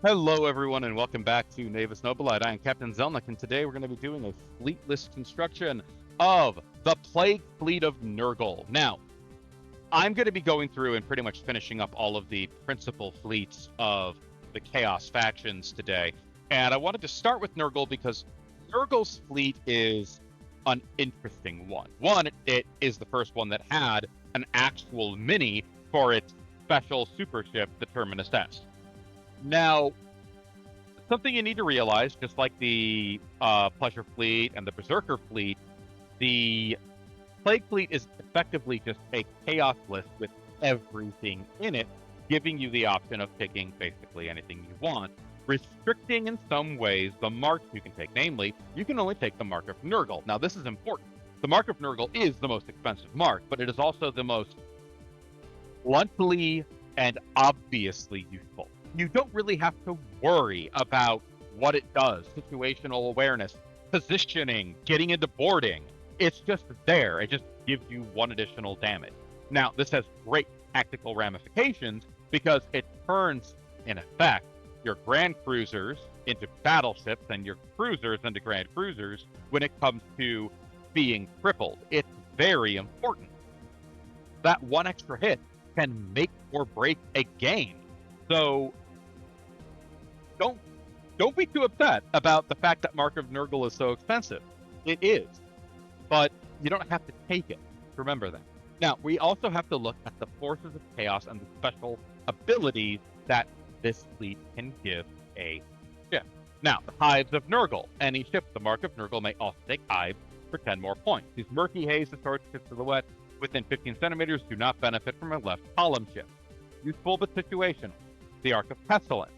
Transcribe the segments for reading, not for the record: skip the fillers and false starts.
Hello, everyone, and welcome back to Navis Nobilite. I am Captain Zelnick, and today we're going to be doing a fleet list construction of the Plaguefleet of Nurgle. Now, I'm going to be going through and pretty much finishing up all of the principal fleets of the Chaos factions today. And I wanted to start with Nurgle because Nurgle's fleet is an interesting one. One, it is the first one that had an actual mini for its special super ship, the Terminus S. Now, something you need to realize, just like the Pleasure Fleet and the Berserker Fleet, the Plague Fleet is effectively just a chaos list with everything in it, giving you the option of picking basically anything you want, restricting in some ways the marks you can take. Namely, you can only take the Mark of Nurgle. Now, this is important. The Mark of Nurgle is the most expensive mark, but it is also the most bluntly and obviously useful. You don't really have to worry about what it does, situational awareness, positioning, getting into boarding. It's just there. It just gives you one additional damage. Now, this has great tactical ramifications because it turns, in effect, your Grand Cruisers into battleships and your cruisers into Grand Cruisers when it comes to being crippled. It's very important. That one extra hit can make or break a game. So don't be too upset about the fact that Mark of Nurgle is so expensive. It is, but you don't have to take it. Remember that. Now, we also have to look at the forces of chaos and the special abilities that this fleet can give a ship. Now, the Hives of Nurgle. Any ship with the Mark of Nurgle may also take Hives for 10 more points. These murky haze distorted silhouette within 15 centimeters do not benefit from a left column ship. Useful but situational. The Ark of Pestilence.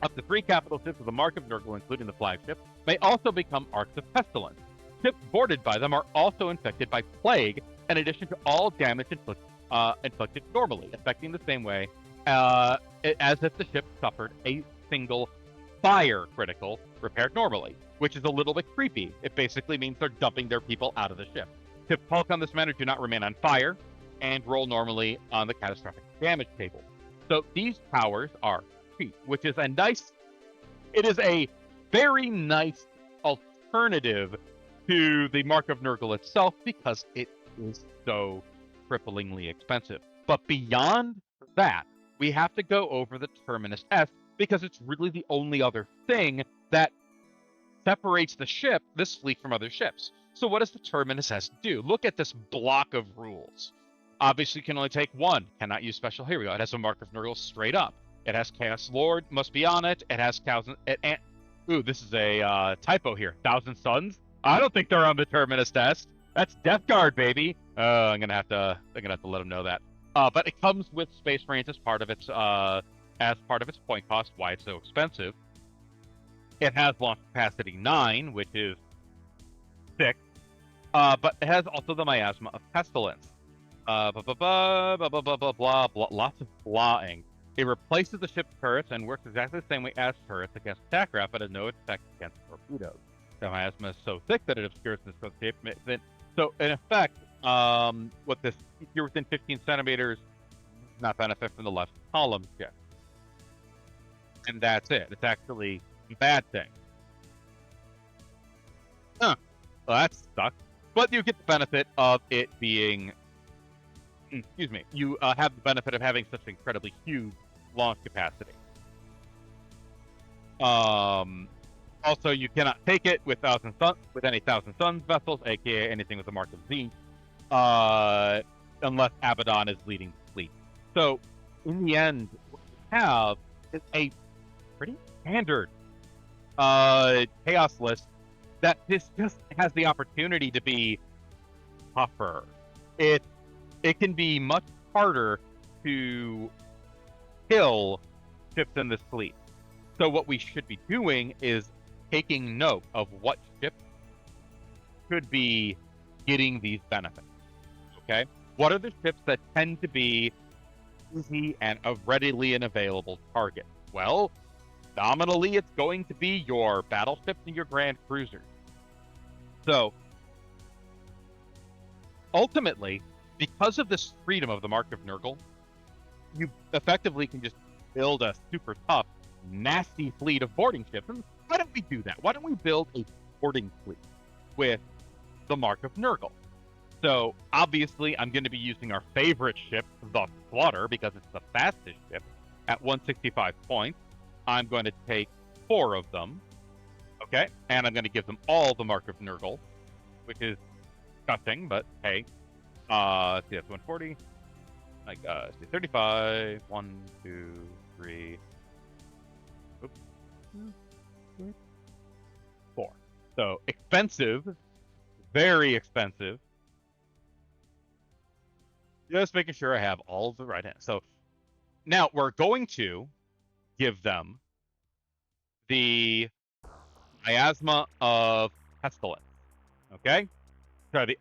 Up to 3 capital ships with the Mark of Nurgle, including the flagship, may also become Arks of Pestilence. Ships boarded by them are also infected by plague, in addition to all damage inflicted normally, affecting the same way as if the ship suffered a single fire critical repaired normally, which is a little bit creepy. It basically means they're dumping their people out of the ship. Ships hulk on this manner do not remain on fire and roll normally on the catastrophic damage table. So these powers are cheap, which is it is a very nice alternative to the Mark of Nurgle itself because it is so cripplingly expensive. But beyond that, we have to go over the Terminus S because it's really the only other thing that separates this fleet from other ships. So what does the Terminus S do? Look at this block of rules. Obviously, you can only take one. Cannot use special. Here we go. It has a Mark of Nurgle straight up. It has Chaos Lord, must be on it. It has ooh, this is a typo here. Thousand Suns? I don't think they're on the Terminus test. That's Death Guard, baby. I'm gonna have to let them know that. But it comes with Space Marines as part of its point cost. Why it's so expensive. It has launch capacity 9, which is 6. But it has also the Miasma of Pestilence. Lots of blahing. It replaces the ship's turrets and works exactly the same way as turrets against attack craft, but has no effect against torpedoes. The miasma is so thick that it obscures the scope shape. So, in effect, with this, if you're within 15 centimeters, does not benefit from the left column ship. And that's it. It's actually a bad thing. Well, that sucks. But you get the benefit of it being... Excuse me. You have the benefit of having such incredibly huge launch capacity. Also, you cannot take it with any Thousand Suns vessels, aka anything with the Mark of Zenith, unless Abaddon is leading the fleet. So, in the end, what we have is a pretty standard chaos list that this just has the opportunity to be tougher. It can be much harder to kill ships in this fleet. So what we should be doing is taking note of what ships could be getting these benefits. Okay? What are the ships that tend to be easy and a readily and available target? Well, nominally, it's going to be your battleships and your Grand Cruisers. So, ultimately, because of this freedom of the Mark of Nurgle, you effectively can just build a super tough nasty fleet of boarding ships. And why don't we do that? Why don't we build a boarding fleet with the Mark of Nurgle? So obviously, I'm going to be using our favorite ship, the Slaughter, because it's the fastest ship at 165 points. I'm going to take 4 of them, okay? And I'm going to give them all the Mark of Nurgle, which is disgusting, but hey. Let's see, that's 140. Like, let's see, 35. 1, 2, 3. Oops. 4. So expensive, very expensive. Just making sure I have all of the right hands. So now we're going to give them the Miasma of Pestilence. Okay? So the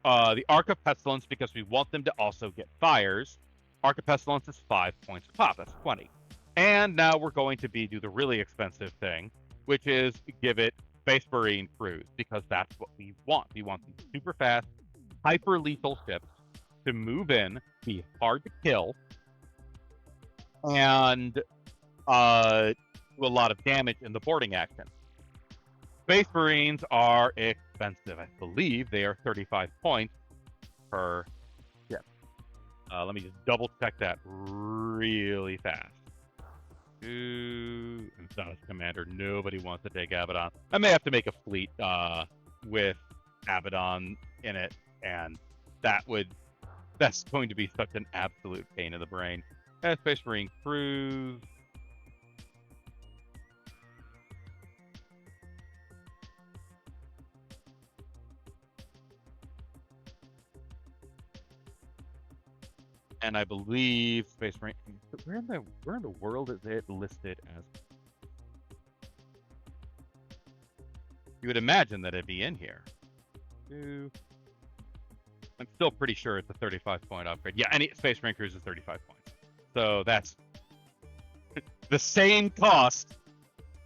Arc of Pestilence, because we want them to also get fires. Arc of Pestilence is 5 points a pop. That's 20. And now we're going to do the really expensive thing, which is give it Space Marine crews, because that's what we want. We want these super fast, hyper lethal ships to move in, be hard to kill, and do a lot of damage in the boarding action. Space Marines are expensive. I believe they are 35 points per ship. Let me just double check that really fast. Ooh, Zealous Commander. Nobody wants to take Abaddon. I may have to make a fleet with Abaddon in it, and that's going to be such an absolute pain in the brain. Space Marine crews. And I believe Space Marine. Where in the world is it listed as? You would imagine that it'd be in here. I'm still pretty sure it's a 35-point upgrade. Yeah, any Space Marine Cruise is 35 points. So that's the same cost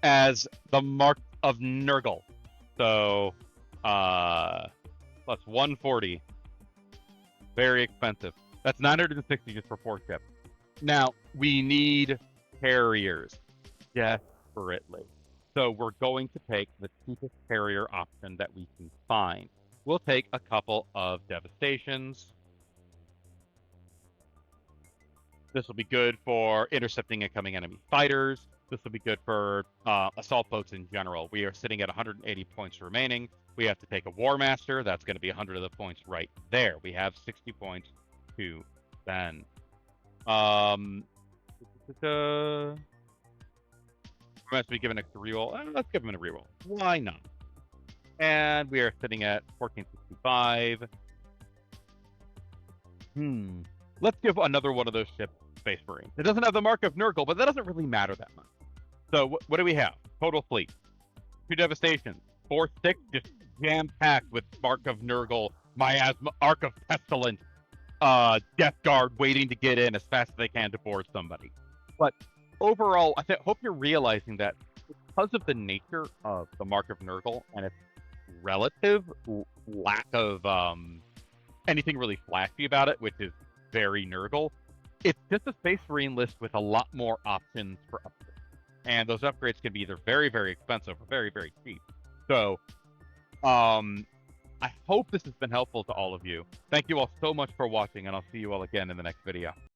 as the Mark of Nurgle. So plus 140. Very expensive. That's 960 just for 4 ships. Now, we need carriers desperately. So we're going to take the cheapest carrier option that we can find. We'll take a couple of devastations. This will be good for intercepting incoming enemy fighters. This will be good for assault boats in general. We are sitting at 180 points remaining. We have to take a War Master. That's going to be 100 of the points right there. We have 60 points to spend. We must be given a reroll. Let's give him a reroll. Why not? And we are sitting at 1465. Let's give another one of those ships Space Marines. It doesn't have the Mark of Nurgle, but that doesn't really matter that much. So what do we have? Total fleet. 2 devastations. 4, 6, just jam-packed with Mark of Nurgle, Miasma, Arc of Pestilence, Death Guard waiting to get in as fast as they can to board somebody. But overall, I hope you're realizing that because of the nature of the Mark of Nurgle and its relative lack of anything really flashy about it, which is very Nurgle, it's just a Space Marine list with a lot more options for upgrades. And those upgrades can be either very, very expensive or very, very cheap. So, I hope this has been helpful to all of you. Thank you all so much for watching, and I'll see you all again in the next video.